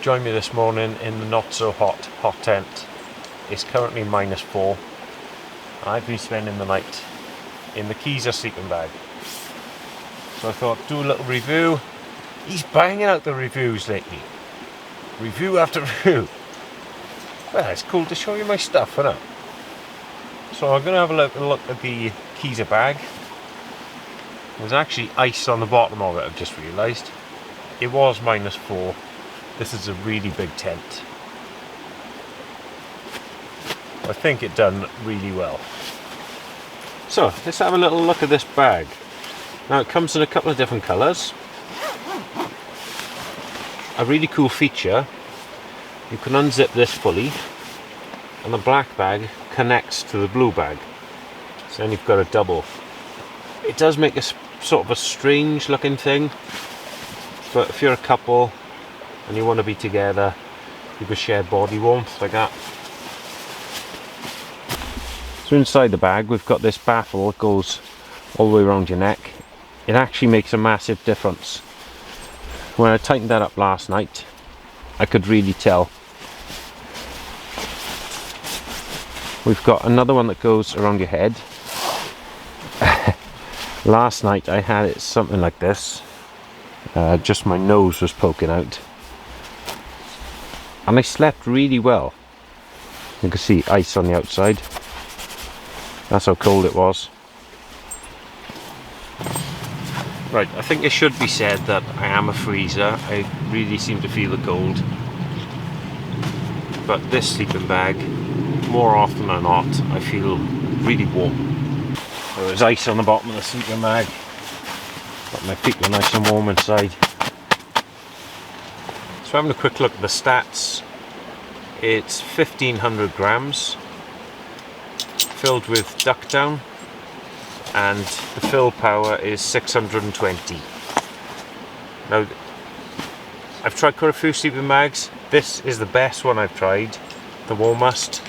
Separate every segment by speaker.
Speaker 1: join me this morning in the not so hot tent. It's currently -4. I've been spending the night in the Qezer sleeping bag. So I thought, do a little review. He's banging out the reviews lately. Review after review. Well, it's cool to show you my stuff, isn't it? So I'm going to have a look at the Qezer bag. There's actually ice on the bottom of it, I've just realised. It was -4. This is a really big tent. I think it done really well. So let's have a little look at this bag. Now it comes in a couple of different colours. A really cool feature, you can unzip this fully and the black bag connects to the blue bag. So then you've got a double. It does make a sort of a strange looking thing, but if you're a couple and you want to be together, you can share body warmth like that. So inside the bag we've got this baffle that goes all the way around your neck. It actually makes a massive difference. When I tightened that up last night, I could really tell. We've got another one that goes around your head. Last night I had it something like this. Just my nose was poking out. And I slept really well. You can see ice on the outside. That's how cold it was. Right, I think it should be said that I am a freezer. I really seem to feel the cold. But this sleeping bag, more often than not, I feel really warm. There's ice on the bottom of the sleeping bag. But my feet are nice and warm inside. So having a quick look at the stats. It's 1500 grams. Filled with duck down. And the fill power is 620. Now, I've tried quite a few sleeping bags. This is the best one I've tried, the warmest.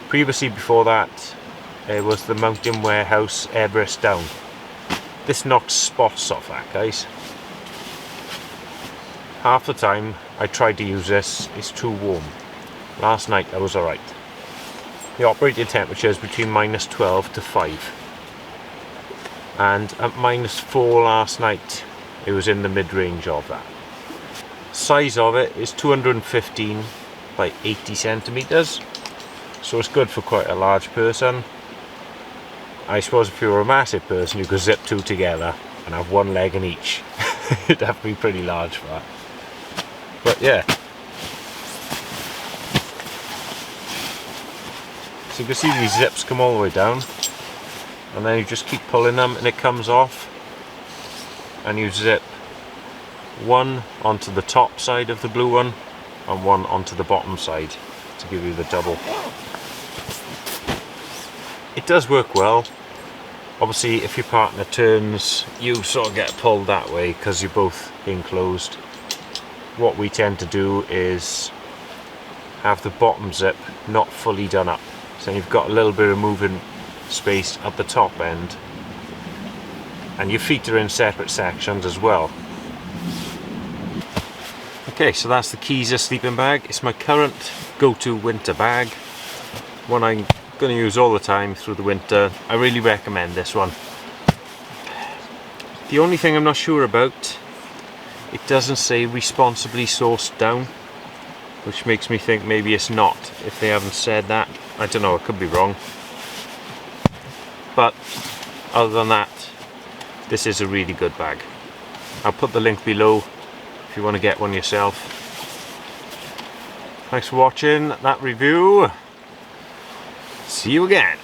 Speaker 1: Previously, before that, it was the Mountain Warehouse Everest Down. This knocks spots off that, guys. Half the time I tried to use this, it's too warm. Last night I was alright. The operating temperature is between -12 to 5. And at -4 last night, it was in the mid-range of that. Size of it is 215 by 80 centimeters, so it's good for quite a large person. I suppose if you're a massive person, you could zip two together and have one leg in each. It'd have to be pretty large for that. But yeah. So you can see these zips come all the way down. And then you just keep pulling them and it comes off, and you zip one onto the top side of the blue one and one onto the bottom side to give you the double. It does work well. Obviously if your partner turns, you sort of get pulled that way because you're both enclosed. What we tend to do is have the bottom zip not fully done up, so you've got a little bit of moving space at the top end, and your feet are in separate sections as well. Okay, so that's the Qezer sleeping bag. It's my current go-to winter bag, one I'm going to use all the time through the winter. I really recommend this one. The only thing I'm not sure about, it doesn't say responsibly sourced down, which makes me think maybe it's not. If they haven't said that, I don't know, I could be wrong. But other than that, this is a really good bag. I'll put the link below if you want to get one yourself. Thanks for watching that review. See you again.